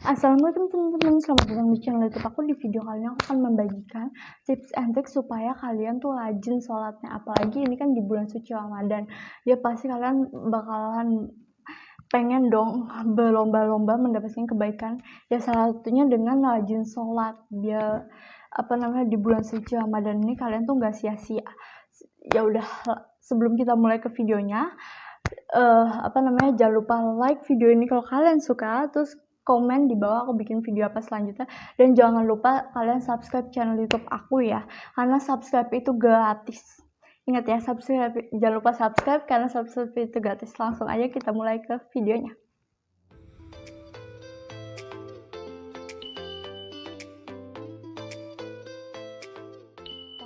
Assalamualaikum teman-teman, selamat datang di channel YouTube aku. Di video kali ini aku akan membagikan tips and tricks supaya kalian tuh rajin sholatnya. Apalagi ini kan di bulan suci Ramadan, ya pasti kalian bakalan pengen dong berlomba-lomba mendapatkan kebaikan. Ya salah satunya dengan rajin sholat, biar di bulan suci Ramadan ini kalian tuh nggak sia-sia. Ya udah, sebelum kita mulai ke videonya, jangan lupa like video ini kalau kalian suka, terus komen di bawah aku bikin video apa selanjutnya, dan jangan lupa kalian subscribe channel YouTube aku ya, karena subscribe itu gratis. Ingat ya, subscribe, jangan lupa subscribe karena subscribe itu gratis. Langsung aja kita mulai ke videonya.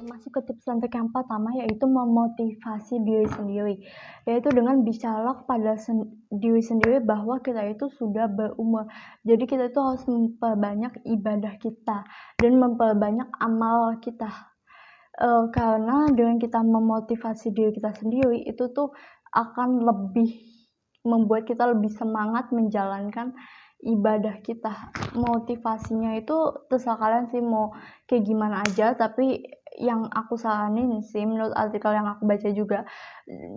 Masuk ke tips and trick yang pertama, yaitu memotivasi diri sendiri, yaitu dengan bicara kepada diri sendiri bahwa kita itu sudah berumur, jadi kita itu harus memperbanyak ibadah kita dan memperbanyak amal kita, karena dengan kita memotivasi diri kita sendiri itu tuh akan lebih membuat kita lebih semangat menjalankan ibadah kita. Motivasinya itu terserah kalian sih mau kayak gimana aja, tapi yang aku saranin sih menurut artikel yang aku baca juga,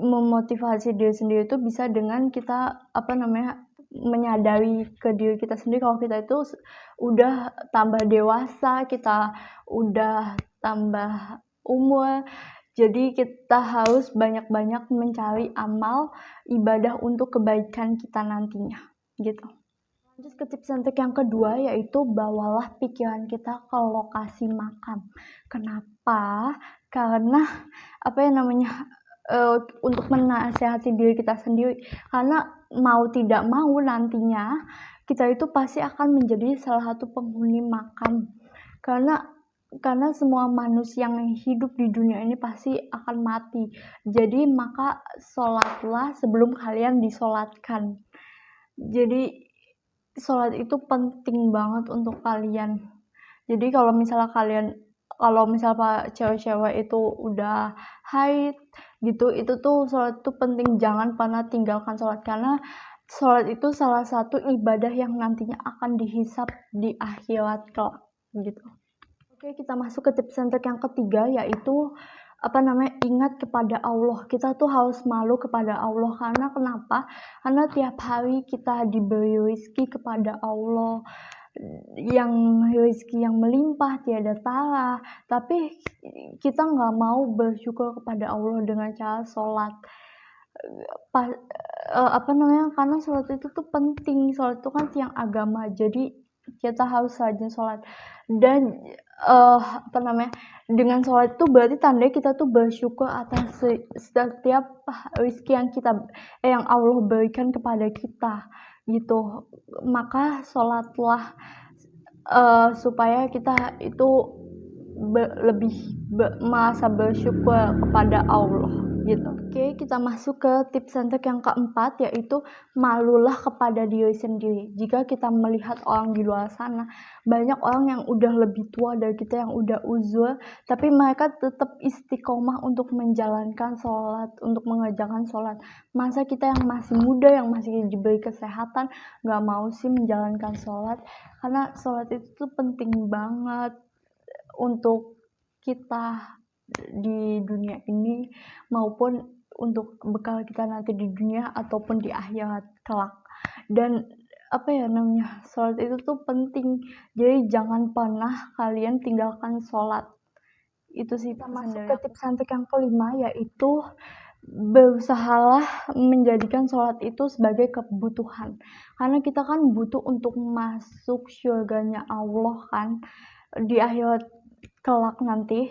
memotivasi diri sendiri itu bisa dengan kita menyadari ke diri kita sendiri kalau kita itu udah tambah dewasa, kita udah tambah umur, jadi kita harus banyak-banyak mencari amal ibadah untuk kebaikan kita nantinya, gitu. Lanjut ke tips and trick yang kedua, yaitu bawalah pikiran kita ke lokasi makam. Kenapa? Karena untuk menasehati diri kita sendiri. Karena mau tidak mau nantinya kita itu pasti akan menjadi salah satu penghuni makam. Karena semua manusia yang hidup di dunia ini pasti akan mati. Jadi maka sholatlah sebelum kalian disolatkan. Jadi sholat itu penting banget untuk kalian. Jadi kalau misalnya cewek-cewek itu udah haid gitu, itu tuh sholat itu penting, jangan pernah tinggalkan sholat, karena sholat itu salah satu ibadah yang nantinya akan dihisab di akhirat kelak gitu. Oke, kita masuk ke tips and trick yang ketiga, yaitu ingat kepada Allah. Kita tuh harus malu kepada Allah, karena kenapa? Karena tiap hari kita diberi rezeki kepada Allah, yang rezeki yang melimpah tiada tara, tapi kita nggak mau bersyukur kepada Allah dengan cara sholat. Karena sholat itu tuh penting, sholat itu kan tiang agama, jadi kita harus rajin sholat. Dan dengan sholat itu berarti tandanya kita tuh bersyukur atas setiap rezeki yang Allah berikan kepada kita gitu. Maka sholatlah supaya kita itu merasa bersyukur kepada Allah gitu. Oke, kita masuk ke tips and trick yang keempat, yaitu malulah kepada diri sendiri. Jika kita melihat orang di luar sana, banyak orang yang udah lebih tua dari kita, yang udah uzur, tapi mereka tetap istiqomah untuk menjalankan sholat, untuk mengerjakan sholat. Masa kita yang masih muda, yang masih diberi kesehatan, gak mau sih menjalankan sholat? Karena sholat itu tuh penting banget untuk kita di dunia ini, maupun untuk bekal kita nanti di dunia ataupun di akhirat kelak. Dan sholat itu tuh penting, jadi jangan pernah kalian tinggalkan sholat. Itu sih. Kita masuk ke tips and trick yang kelima, yaitu berusahalah menjadikan sholat itu sebagai kebutuhan, karena kita kan butuh untuk masuk surganya Allah kan di akhirat kelak nanti.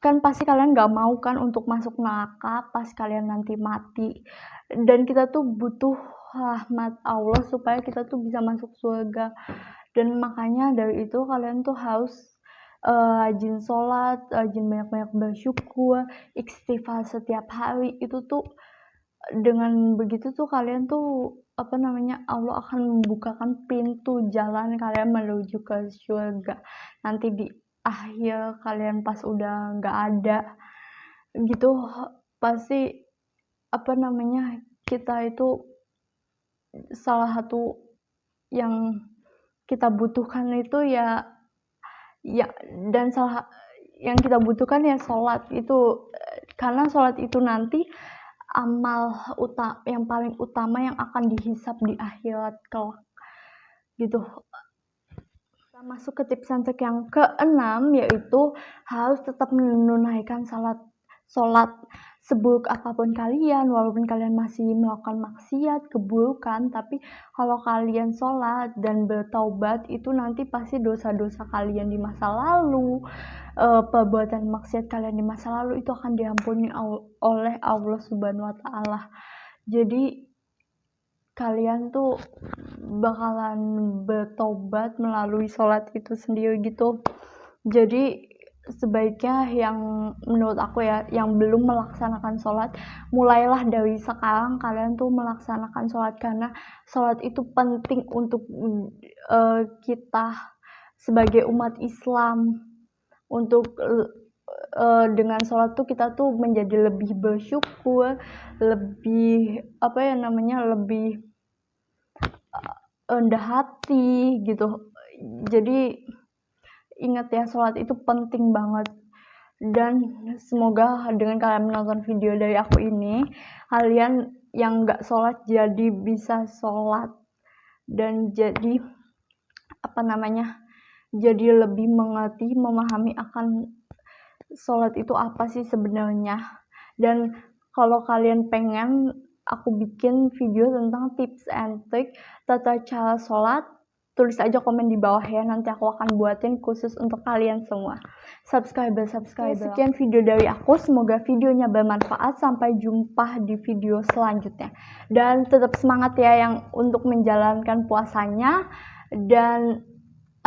Kan pasti kalian gak mau kan untuk masuk neraka pas kalian nanti mati, dan kita tuh butuh rahmat Allah supaya kita tuh bisa masuk surga. Dan makanya dari itu kalian tuh harus rajin sholat, rajin banyak-banyak bersyukur, istighfar setiap hari. Itu tuh dengan begitu tuh kalian tuh Allah akan membukakan pintu jalan kalian menuju ke surga nanti di akhir kalian pas udah nggak ada gitu. Pasti kita itu salah satu yang kita butuhkan itu ya dan yang kita butuhkan ya sholat itu, karena sholat itu nanti amal yang paling utama yang akan dihisap di akhirat kelak gitu. Kita masuk ke tips and trick yang keenam, yaitu harus tetap menunaikan sholat seburuk apapun kalian, walaupun kalian masih melakukan maksiat, keburukan, tapi kalau kalian sholat dan bertaubat itu nanti pasti dosa-dosa kalian di masa lalu, perbuatan maksiat kalian di masa lalu itu akan diampuni oleh Allah Subhanahu wa Ta'ala. Jadi kalian tuh bakalan bertobat melalui sholat itu sendiri gitu. Jadi sebaiknya yang menurut aku ya, yang belum melaksanakan sholat, mulailah dari sekarang kalian tuh melaksanakan sholat, karena sholat itu penting untuk kita sebagai umat Islam. Untuk dengan sholat tuh kita tuh menjadi lebih bersyukur, lebih lebih rendah hati gitu. Jadi ingat ya, sholat itu penting banget. Dan semoga dengan kalian menonton video dari aku ini, kalian yang gak sholat jadi bisa sholat, dan jadi jadi lebih mengerti, memahami akan sholat itu apa sih sebenarnya. Dan kalau kalian pengen aku bikin video tentang tips and trick tata cara sholat, tulis aja komen di bawah ya, nanti aku akan buatin khusus untuk kalian semua subscriber. Sekian video dari aku, semoga videonya bermanfaat. Sampai jumpa di video selanjutnya, dan tetap semangat ya yang untuk menjalankan puasanya, dan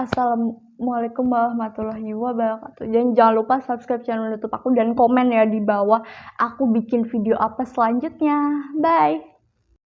assalamualaikum warahmatullahi wabarakatuh. Dan jangan lupa subscribe channel YouTube aku dan komen ya di bawah aku bikin video apa selanjutnya. Bye.